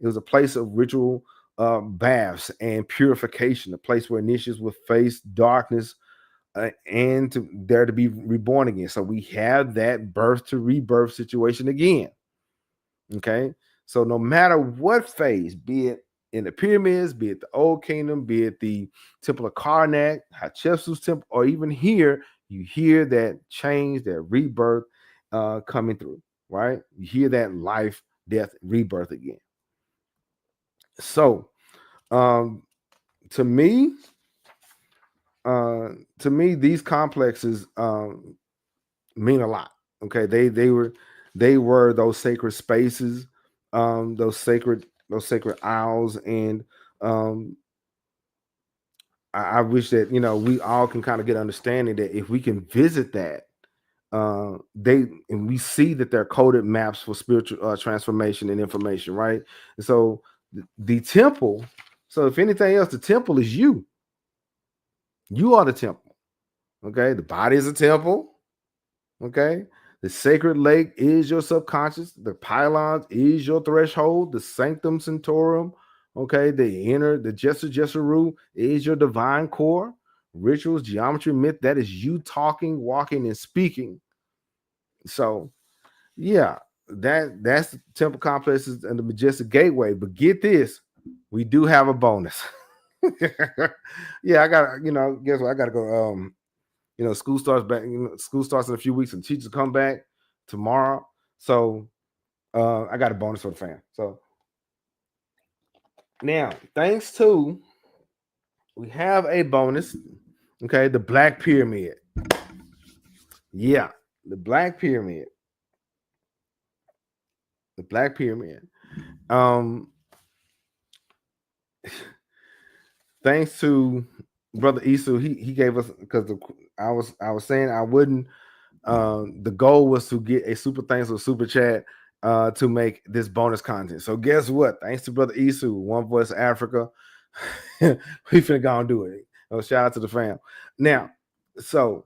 It was a place of ritual baths and purification, a place where initiates would face darkness and to be reborn again. So we have that birth to rebirth situation again. Okay, so no matter what phase, be it in the pyramids, be it the Old Kingdom, be it the Temple of Karnak, Hatshepsut's temple, or even here, you hear that change, that rebirth coming through, right? You hear that life, death, rebirth again. So, to me, these complexes mean a lot. Okay, they were those sacred spaces, those sacred aisles, and I wish that we all can kind of get understanding that if we can visit that, and we see that they're coded maps for spiritual transformation and information, right? And so the temple. So if anything else, the temple is you. You are the temple. Okay, the body is a temple. Okay. The sacred lake is your subconscious. The pylons is your threshold. The sanctum sanctorum, okay, the Jesser Jesseru is your divine core. Rituals, geometry, myth, that is you talking, walking, and speaking. So, yeah, that's the temple complexes and the majestic gateway. But get this, we do have a bonus. Yeah, I got guess what? I gotta go. School starts back. School starts in a few weeks, and teachers come back tomorrow. So I got a bonus for the fam. So now, thanks to we have a bonus. Okay, the Black Pyramid. Yeah, the Black Pyramid. The Black Pyramid. Thanks to Brother Isu, he gave us, because I was saying I wouldn't. The goal was to get a super thanks or super chat to make this bonus content. So guess what? Thanks to Brother Isu, One Voice Africa, we finna go and do it. Shout out to the fam. Now, so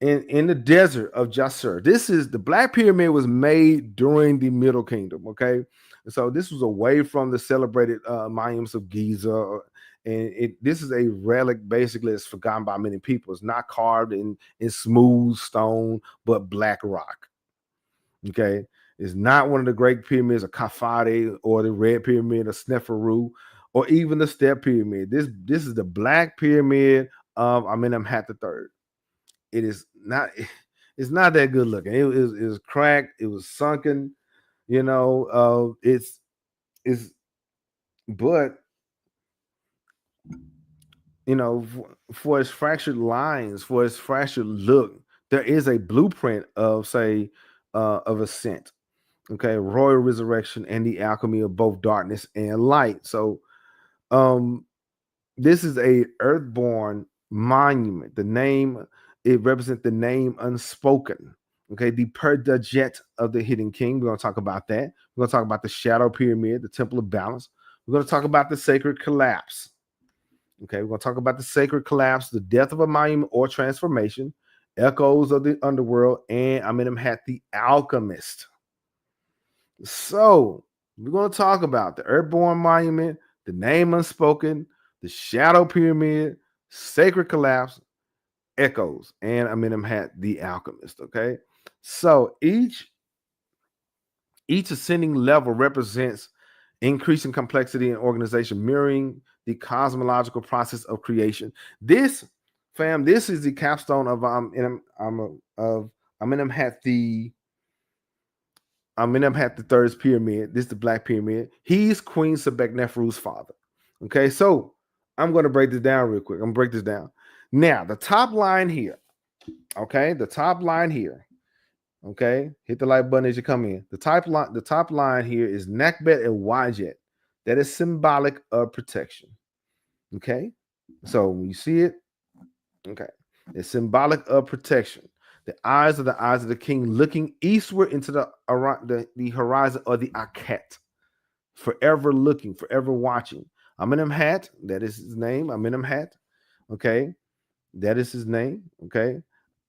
in the desert of Jasser, this is the Black Pyramid was made during the Middle Kingdom. Okay, so this was away from the celebrated monuments of Giza. And this is a relic, basically, it's forgotten by many people. It's not carved in smooth stone, but black rock. Okay. It's not one of the great pyramids of Khafre or the Red Pyramid of Sneferu or even the Step Pyramid. This is the Black Pyramid of Amenemhat III. It is not, it's not that good looking. It was cracked, it was sunken, but for its fractured lines, for its fractured look, there is a blueprint of, say, of ascent, okay, royal resurrection, and the alchemy of both darkness and light. So, this is a earthborn monument. The name, it represents the name unspoken. Okay, the perdajet of the hidden king. We're going to talk about that. We're going to talk about the shadow pyramid, the temple of balance. We're going to talk about the sacred collapse. Okay, we're going to talk about the sacred collapse, the death of a monument or transformation, echoes of the underworld, and Amenemhat the Alchemist. So we're going to talk about the earthborn monument, the name unspoken, the shadow pyramid, sacred collapse, echoes, and Amenemhat the Alchemist. Okay, so each ascending level represents increasing complexity and organization, mirroring the cosmological process of creation. This is the capstone of Amenemhat the III's pyramid. This is the Black Pyramid. He's Queen Sebek-Neferu's father. Okay, so I'm going to break this down real quick. I'm going to break this down. Now, the top line here. Okay, the top line here. Okay, hit the like button as you come in. The top line here is Nakbet and Wajet. That is symbolic of protection. Okay, so when you see it, okay, it's symbolic of protection. The eyes are the eyes of the king looking eastward into the horizon, or the Aket, forever looking, forever watching. Amenemhat, that is his name. Amenemhat, okay, that is his name. Okay,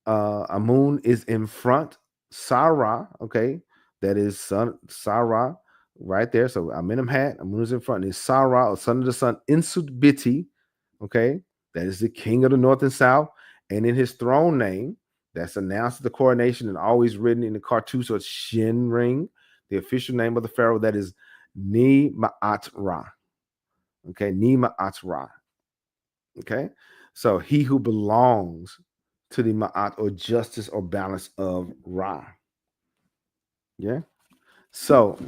Amun is in front. Sarah, okay, that is son Sarah, right there. So Amenemhat, Amun's in front, and Sarah, or son of the sun, Insubiti, okay, that is the king of the north and south, and in his throne name, that's announced at the coronation and always written in the cartouche, so it's Shin Ring, the official name of the pharaoh, that is Ni Ma'at Ra. Okay, Ni Ma'at Ra. Okay, so he who belongs to the Ma'at, or justice or balance of Ra. Yeah. So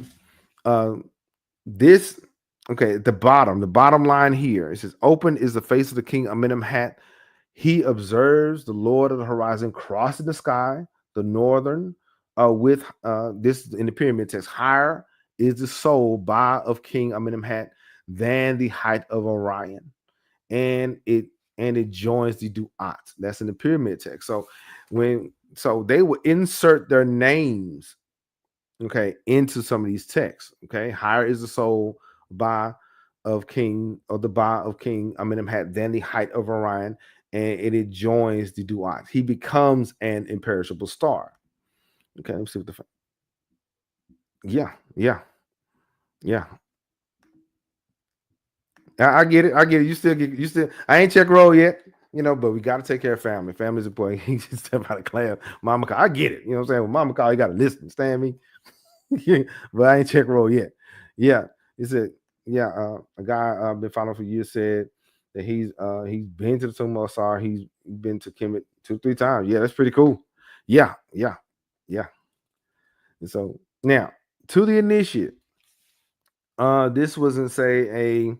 this, okay, the bottom line here, it says, open is the face of the king Amenemhat. He observes the Lord of the horizon crossing the sky, the northern, with this in the pyramid text, higher is the soul by of King Amenemhat than the height of Orion. And it joins the Duat. That's in the pyramid text. So they would insert their names, okay, into some of these texts. Okay, higher is the soul by of King, or the ba of King Amenemhat than the height of Orion, and it joins the Duat. He becomes an imperishable star. Okay, let me see what the yeah, yeah, yeah. I get it. I get it. You still. I ain't check roll yet, but we got to take care of family. Family's important. He just step out of class. Mama call. I get it. You know what I'm saying? When mama call, you got to listen. Understand me? But I ain't check roll yet. Yeah, he said. Yeah, a guy been following for years said that he's been to the Tomb of Osar. He's been to Kemet 2-3 times. Yeah, that's pretty cool. Yeah, yeah, yeah. And so now to the initiate. This wasn't a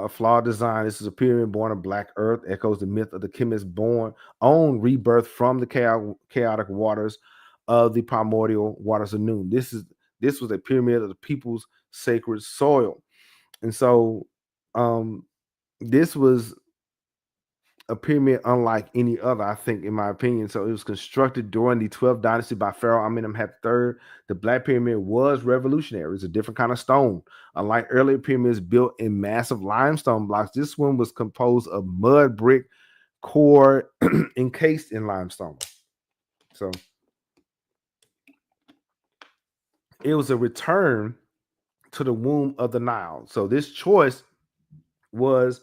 flawed design. This is a pyramid born of black earth, echoes the myth of the chemist born on rebirth from the chaotic waters of the primordial waters of noon. This was a pyramid of the people's sacred soil. And so this was a pyramid unlike any other, I think, in my opinion. So it was constructed during the 12th dynasty by Pharaoh Amenemhat III. The Black Pyramid was revolutionary. It's a different kind of stone. Unlike earlier pyramids built in massive limestone blocks, this one was composed of mud brick core encased in limestone. So it was a return to the womb of the Nile. So this choice was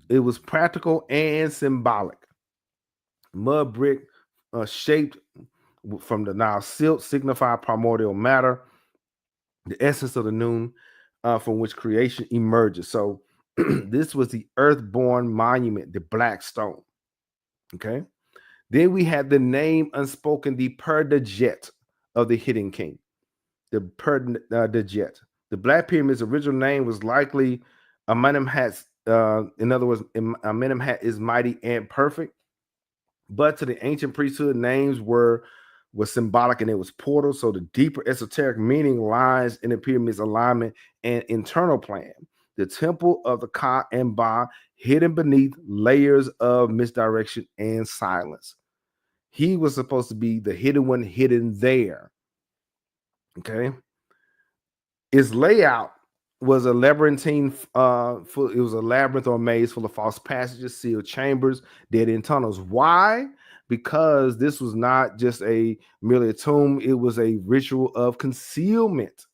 it was practical and symbolic. Mud brick shaped from the Nile silt signify primordial matter, the essence of the noon, from which creation emerges. So this was the earthborn monument, the black stone. Okay. Then we had the name unspoken, the Perdejet of the hidden king. The Perdejet. The Black Pyramid's original name was likely Amenemhat's. In other words, Amenemhat is mighty and perfect. But to the ancient priesthood, names were symbolic, and it was portal. So the deeper esoteric meaning lies in the pyramid's alignment and internal plan. The temple of the Ka and Ba, hidden beneath layers of misdirection and silence. He was supposed to be the hidden one, hidden there. Okay. Its layout was a labyrinthine, it was a labyrinth or maze full of false passages, sealed chambers, dead end tunnels. Why? Because this was not just merely a tomb, it was a ritual of concealment.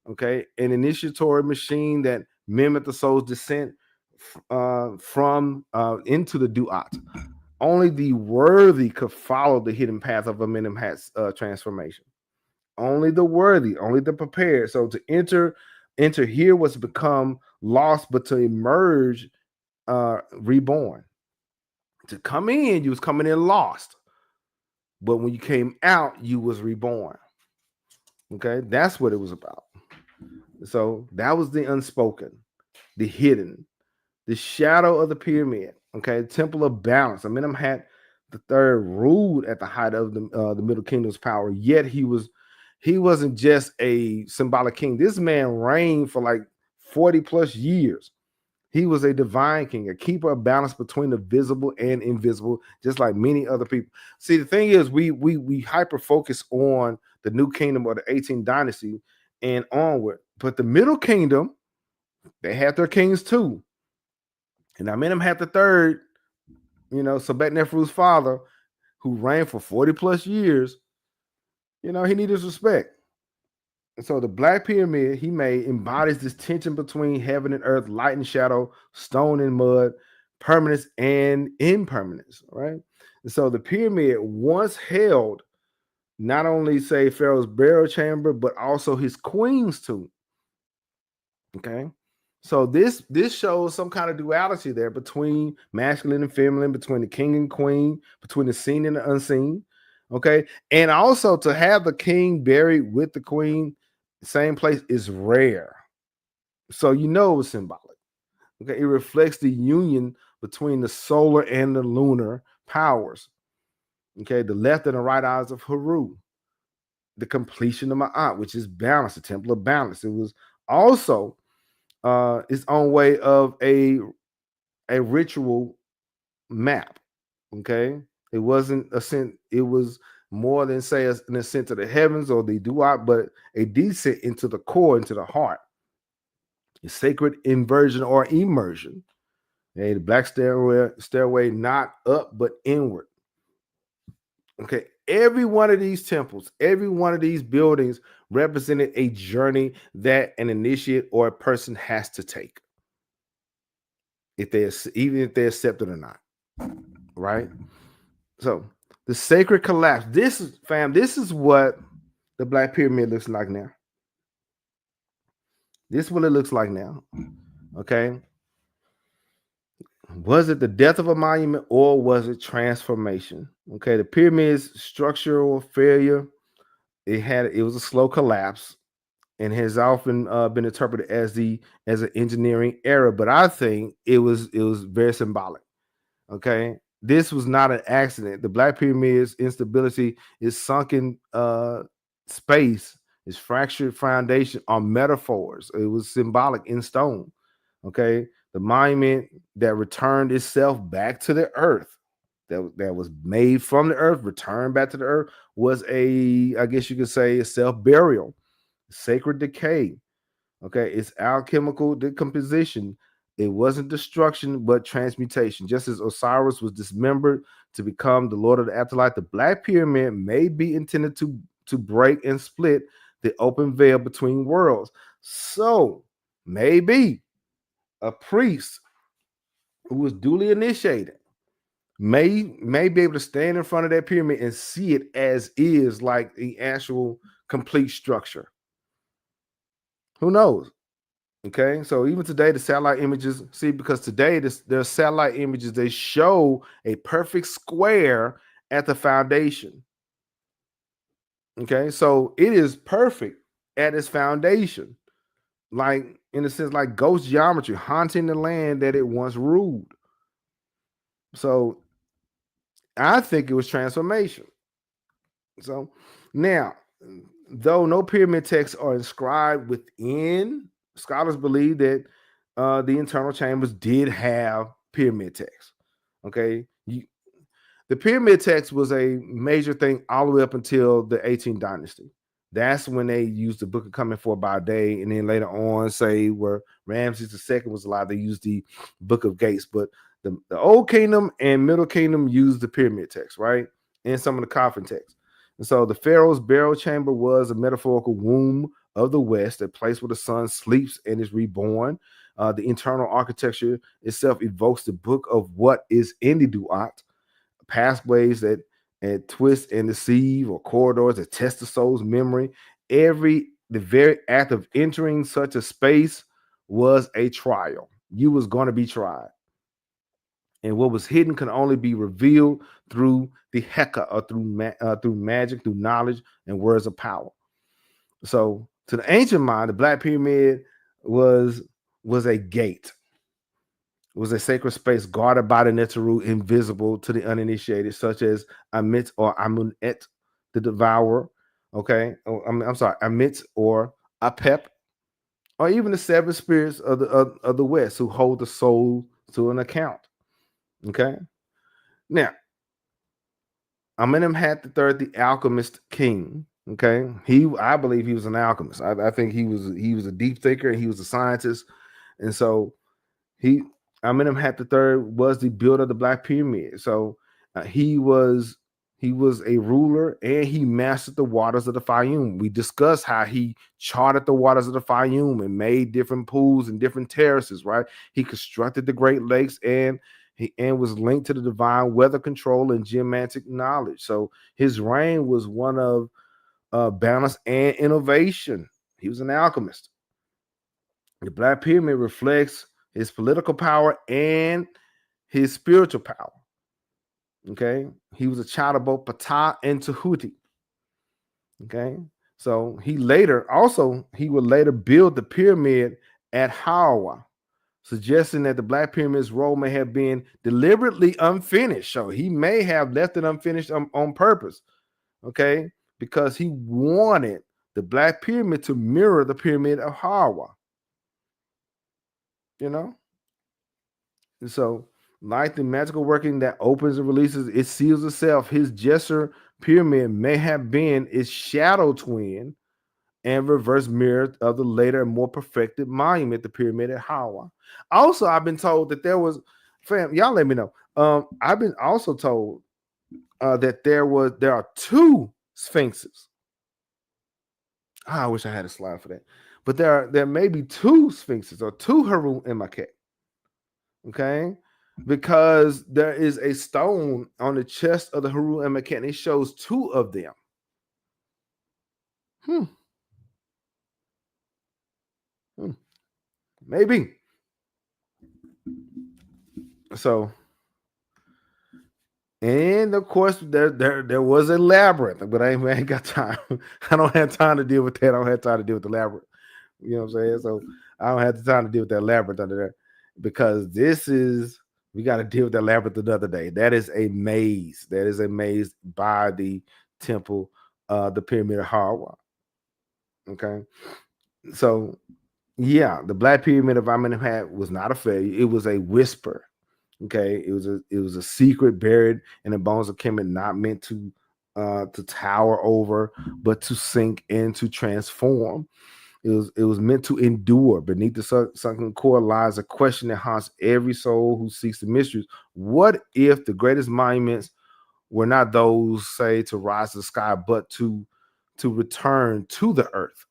Okay, an initiatory machine that mimicked the soul's descent from into the Duat. Only the worthy could follow the hidden path of Amenemhat's transformation. Only the worthy, only the prepared. So to enter here was to become lost, but to emerge reborn. To come in, you was coming in lost, but when you came out, you was reborn. Okay, that's what it was about. So that was the unspoken, the hidden, the shadow of the pyramid. Okay, temple of balance. Amenemhat the third ruled at the height of the Middle Kingdom's power. Yet he wasn't just a symbolic king. This man reigned for like 40 plus years. He was a divine king, a keeper of balance between the visible and invisible, just like many other people. See, the thing is, we hyper focus on the New Kingdom or the 18th dynasty and onward, but the Middle Kingdom, they had their kings too. And Amenemhat the third, Sebeknefru's father, who reigned for 40 plus years, he needed respect. So the Black Pyramid he made embodies this tension between heaven and earth, light and shadow, stone and mud, permanence and impermanence, right? And so the pyramid once held not only say Pharaoh's burial chamber, but also his queen's tomb. Okay. So this shows some kind of duality there between masculine and feminine, between the king and queen, between the seen and the unseen. Okay. And also to have the king buried with the queen, same place, is rare. So you know it's symbolic. Okay. It reflects the union between the solar and the lunar powers. Okay. The left and the right eyes of Haru, the completion of Ma'at, which is balance, the temple of balance. It was also its own way of a ritual map. Okay, it wasn't a scent. It was more than say an ascent to the heavens or the duat, but a descent into the core, into the heart. A sacred inversion or immersion. Okay, the black stairway not up but inward. Okay, every one of these temples, every one of these buildings represented a journey that an initiate or a person has to take, even if they accept it or not, right? So the sacred collapse. This is what the Black Pyramid looks like now. This is what it looks like now. Okay. Was it the death of a monument or was it transformation? Okay, the pyramid's structural failure, it was a slow collapse and has often been interpreted as an engineering error, but I think it was very symbolic. Okay, this was not an accident. The Black Pyramid's instability, its sunken space, its fractured foundation are metaphors. It was symbolic in stone. Okay, the monument that returned itself back to the earth, that was made from the earth, returned back to the earth, was I guess you could say, a self burial, sacred decay. Okay, it's alchemical decomposition. It wasn't destruction, but transmutation. Just as Osiris was dismembered to become the Lord of the Afterlife, the Black Pyramid may be intended to break and split the open veil between worlds. So maybe a priest who was duly initiated may be able to stand in front of that pyramid and see it as is, like the actual complete structure. Who knows? Okay, so even today, the satellite images, because today there's satellite images, they show a perfect square at the foundation. Okay, so it is perfect at its foundation, like in a sense, like ghost geometry, haunting the land that it once ruled. So I think it was transformation. So now, though no pyramid texts are inscribed within, scholars believe that the internal chambers did have pyramid text. Okay, the pyramid text was a major thing all the way up until the 18th dynasty. That's when they used the Book of Coming For by Day, and then later on, say where Ramses II was alive, they used the Book of Gates. But the Old Kingdom and Middle Kingdom used the pyramid text, right? And some of the coffin text. And so the Pharaoh's burial chamber was a metaphorical womb of the West, a place where the sun sleeps and is reborn. The internal architecture itself evokes the book of what is in the Duat, pathways that twist and deceive, or corridors that test the soul's memory. The very act of entering such a space was a trial. You was going to be tried. And what was hidden can only be revealed through the Heka, or through magic, through knowledge and words of power. So to the ancient mind, the Black Pyramid was a gate. It was a sacred space guarded by the Neteru, invisible to the uninitiated, such as Amit or Amunet, the devourer. Okay, I'm sorry, Amit or Apep, or even the seven spirits of the West who hold the soul to an account. Okay, now Amenemhat III the Alchemist-king. Okay, I believe he was an alchemist. I think he was a deep thinker, and he was a scientist, and so Amenemhat III was the builder of the Black Pyramid. So he was He was a ruler and he mastered the waters of the Fayum. We discussed how he charted the waters of the Fayum and made different pools and different terraces, right? He constructed the Great Lakes and was linked to the divine weather control and geomantic knowledge. So his reign was one of balance and innovation. He was an alchemist. The Black Pyramid reflects his political power and his spiritual power. Okay, he was a child of both Ptah and Tahuti. Okay, so he would later build the pyramid at Hawara, suggesting that the Black Pyramid's role may have been deliberately unfinished. So he may have left it unfinished on purpose. Okay, because he wanted the Black Pyramid to mirror the Pyramid of Hawara. You know, and so like the magical working that opens and releases, it seals itself. His Gesser pyramid may have been its shadow twin and reverse mirror of the later and more perfected monument, the pyramid at Hawara. Also, I've been told that there was, fam, y'all let me know. I've been also told that there are two sphinxes. I wish I had a slide for that, but there may be two sphinxes or two Amenemhat. Okay, because there is a stone on the chest of the Amenemhat, and it shows two of them. Maybe. So, and of course, there was a labyrinth, but I ain't got time. I don't have time to deal with that. I don't have time to deal with the labyrinth. You know what I'm saying? So I don't have the time to deal with that labyrinth under there, because we got to deal with that labyrinth another day. That is a maze. That is a maze by the temple, the pyramid of Hawara. Okay, so yeah, the Black Pyramid of Amenemhat was not a failure. It was a whisper. Okay, it was a secret buried in the bones of Kemet, not meant to tower over, but to sink and to transform. It was meant to endure. Beneath the sunken core lies a question that haunts every soul who seeks the mysteries. What if the greatest monuments were not those, say, to rise to the sky, but to return to the earth?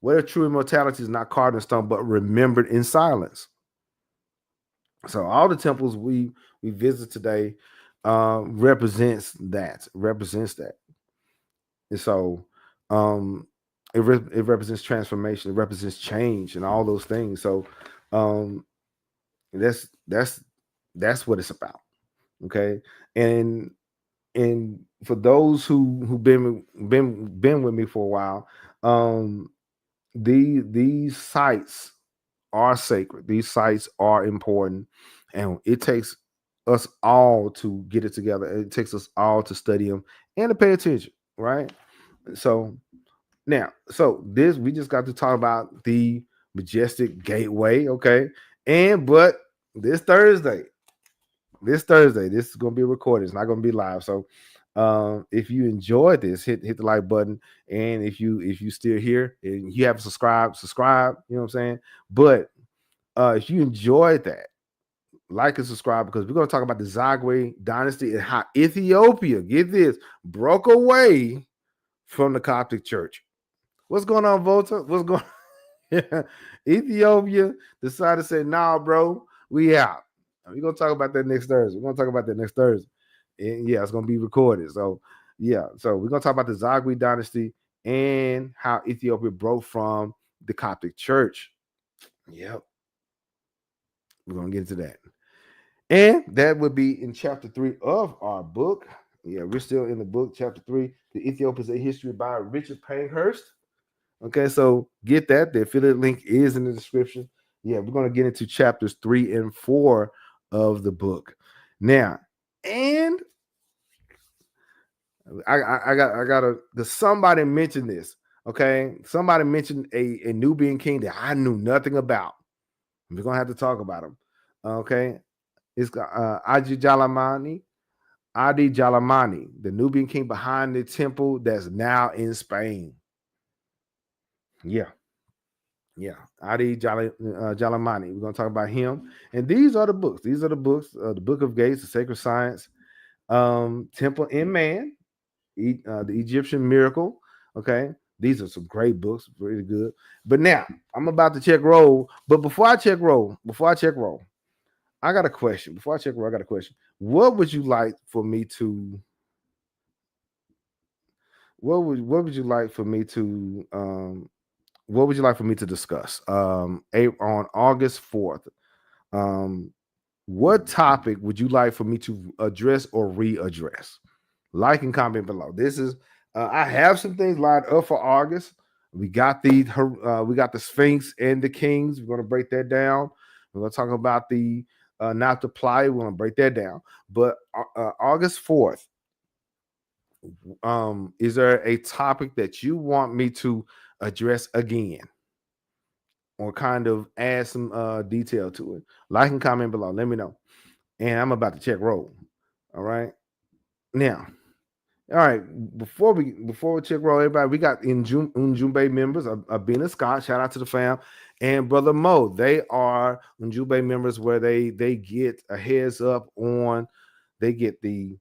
What if true immortality is not carved in stone, but remembered in silence? So all the temples we visit today represents that. And so it represents transformation. It represents change and all those things. So that's what it's about. Okay, and for those who've been with me for a while, these sites are sacred. These sites are important, and it takes us all to get it together. It takes us all to study them and to pay attention, right? So now, we just got to talk about the majestic gateway, okay? But this Thursday, this is going to be recorded. It's not going to be live. So if you enjoyed this, hit the like button, and if you still here and you haven't subscribed, you know what I'm saying? But if you enjoyed that, like and subscribe, because we're going to talk about the Zagwe dynasty and how Ethiopia, get this, broke away from the Coptic Church. What's going on, Volta? What's going on? Ethiopia decided to say, nah, bro, we out. We're going to talk about that next Thursday. And yeah, it's going to be recorded. So yeah, so we're going to talk about the Zagwe dynasty and how Ethiopia broke from the Coptic Church. Yep. We're going to get into that. And that would be in chapter 3 of our book. Yeah, we're still in the book, chapter 3, The Ethiopians: A History by Richard Pankhurst. Okay, so get that. The affiliate link is in the description. Yeah, we're going to get into chapters 3 and 4 of the book. Now, and I gotta, somebody mentioned this. Okay, somebody mentioned a Nubian king that I knew nothing about. We're gonna have to talk about him. Okay, it's Adi Jalamani, the Nubian king behind the temple that's now in Spain. Yeah, Adi Jalamani. We're gonna talk about him, and these are the books. The Book of Gates, the Sacred Science, Temple in Man, the Egyptian Miracle. Okay, these are some great books, really good. But now I'm about to check roll. But before I check roll, I got a question. Before I check roll, I got a question. What would you like for me to? What would you like for me to? What would you like for me to discuss? On August 4th. Um, what topic would you like for me to address or readdress? Like and comment below. This is I have some things lined up for August. We got the Sphinx and the Kings. We're going to break that down. We're going to talk about the not to ply. We're going to break that down. But August 4th, is there a topic that you want me to address again, or kind of add some detail to it? Like and comment below. Let me know. And I'm about to check roll. All right. Now, all right. Before we check roll, everybody, we got Ujumbe members. Abina Scott, shout out to the fam, and brother Mo. They are Ujumbe members where they get a heads up on. They get the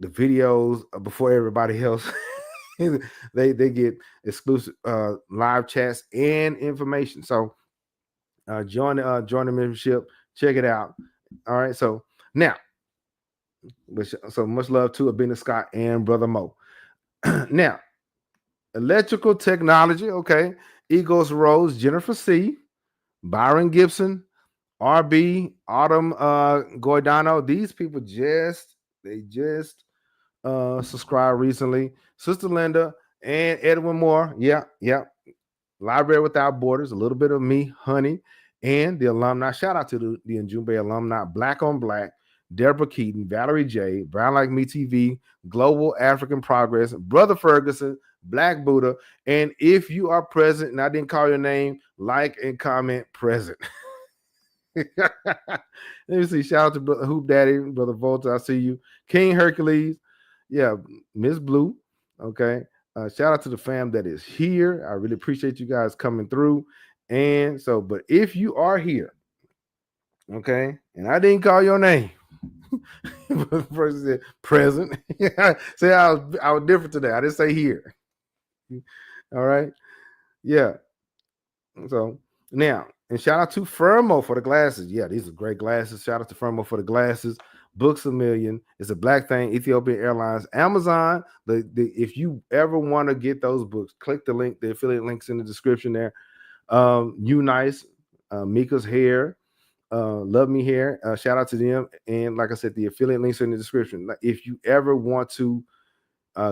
videos before everybody else. they get exclusive live chats and information. So join the membership. Check it out. All right. So now, so much love to Abina Scott and brother Mo. Now, electrical technology. Okay. Egos Rose, Jennifer C, Byron Gibson, RB, Autumn Guardano. These people just subscribed recently. Sister Linda and Edwin Moore. Yeah, yeah. Library Without Borders, a little bit of me, honey, and the alumni. Shout out to the Ujumbe alumni, Black on Black, Deborah Keaton, Valerie J, Brown Like Me TV, Global African Progress, Brother Ferguson, Black Buddha. And if you are present and I didn't call your name, like and comment present. Let me see. Shout out to Brother Hoop Daddy, Brother Volta. I see you. King Hercules. Yeah, Miss Blue. Okay. Shout out to the fam that is here. I really appreciate you guys coming through. And so, but if you are here, okay, and I didn't call your name, the person said present. Say I was different today. I didn't say here. All right. Yeah. So now, and shout out to Firmo for the glasses. Yeah, these are great glasses. Shout out to Firmo for the glasses. Books a Million. It's a black thing. Ethiopian Airlines. Amazon. If you ever want to get those books, click the link. The affiliate links in the description there. You Nice, Mika's Hair, Love Me Hair. Shout out to them. And like I said, the affiliate links are in the description. If you ever want to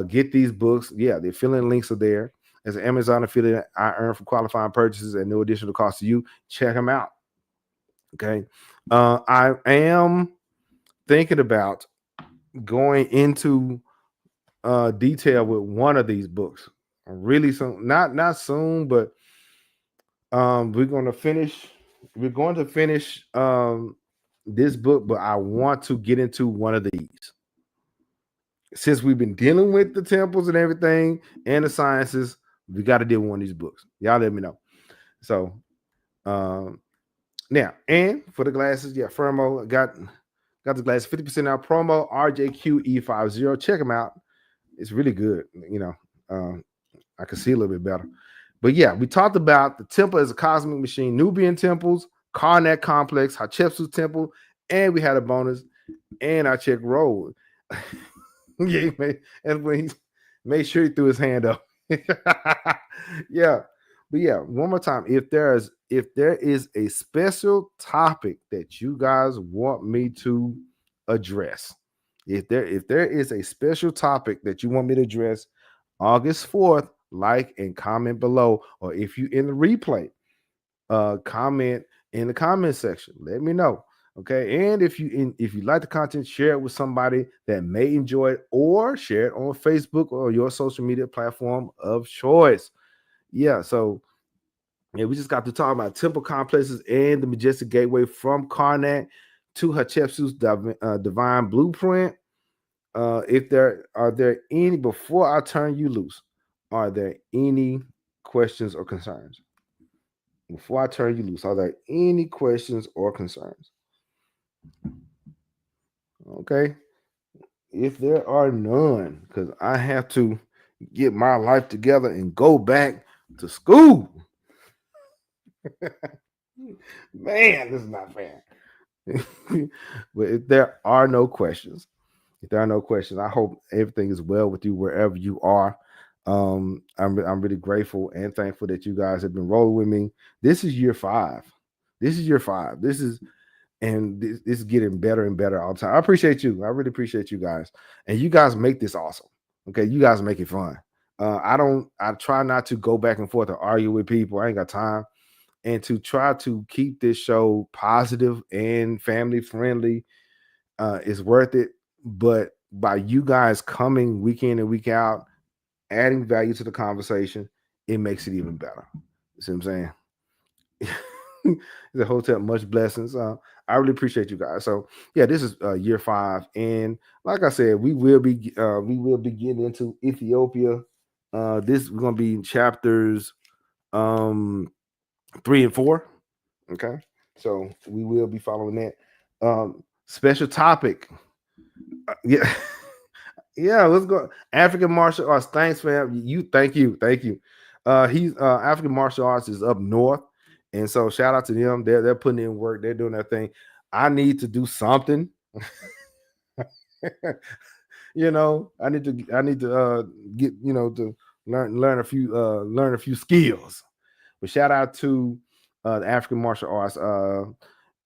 get these books, yeah, the affiliate links are there. As an Amazon affiliate, I earn from qualifying purchases at no additional cost to you. Check them out. Okay. I am thinking about going into detail with one of these books. Really soon. Not soon, but we're going to finish this book, but I want to get into one of these. Since we've been dealing with the temples and everything and the sciences, we got to deal with one of these books. Y'all let me know. So now, and for the glasses, yeah, Firmo got the glasses 50% out promo, RJQE50. Check them out. It's really good. You know, I can see a little bit better. But yeah, we talked about the temple as a cosmic machine, Nubian temples, Karnak complex, Hatshepsut temple, and we had a bonus, and I checked roll. Yeah, and when he made sure he threw his hand up. Yeah. But yeah, one more time. If there is a special topic that you guys want me to address, if there is a special topic that you want me to address, August 4th, like and comment below. Or if you in the replay, comment in the comment section. Let me know. Okay. And if you like the content, share it with somebody that may enjoy it, or share it on Facebook or your social media platform of choice. Yeah. So yeah, we just got to talk about temple complexes and the majestic gateway from Karnak to Hatshepsut's divine blueprint. If there are there any, before I turn you loose, are there any questions or concerns? Before I turn you loose, are there any questions or concerns? Okay. If there are none, because I have to get my life together and go back to school. Man, this is not fair. But if there are no questions, I hope everything is well with you wherever you are. I'm really grateful and thankful that you guys have been rolling with me. This is year 5. This is year 5. This is getting better and better all the time. I appreciate you. I really appreciate you guys. And you guys make this awesome. Okay, you guys make it fun. I try not to go back and forth or argue with people. I ain't got time. And to try to keep this show positive and family friendly is worth it. But by you guys coming week in and week out, adding value to the conversation, it makes it even better. You see what I'm saying? The hotel, much blessings. I really appreciate you guys. So yeah, this is year 5, and like I said, we will be getting into Ethiopia. This we're gonna be in chapters 3 and 4. Okay, so we will be following that. Special topic. Yeah. Yeah, let's go. African martial arts. Thanks, fam. Thank you. He's African martial arts is up north, and so shout out to them. They're putting in work. They're doing their thing. I need to do something. I need to get to learn a few skills. But shout out to the African martial arts,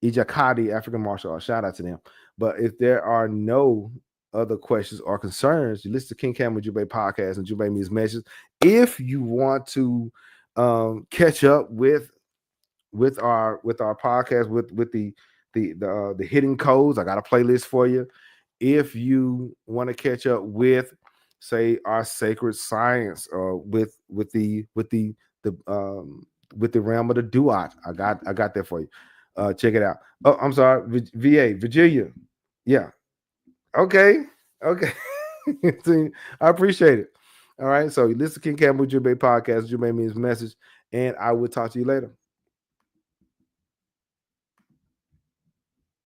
Ijakadi African martial arts. Shout out to them. But if there are no other questions or concerns, you listen to King Cam Ujumbe Podcast and Ujumbe Means Message. If you want to catch up with our podcast with the hidden codes, I got a playlist for you. If you want to catch up with, say, our sacred science or with the realm of the Duat, I got that for you. Check it out. Oh, I'm sorry, VA, Virginia. Yeah. Okay. See, I appreciate it. All right. So you listen to King Cam Ujumbe Podcast. Ujumbe Means Message. And I will talk to you later.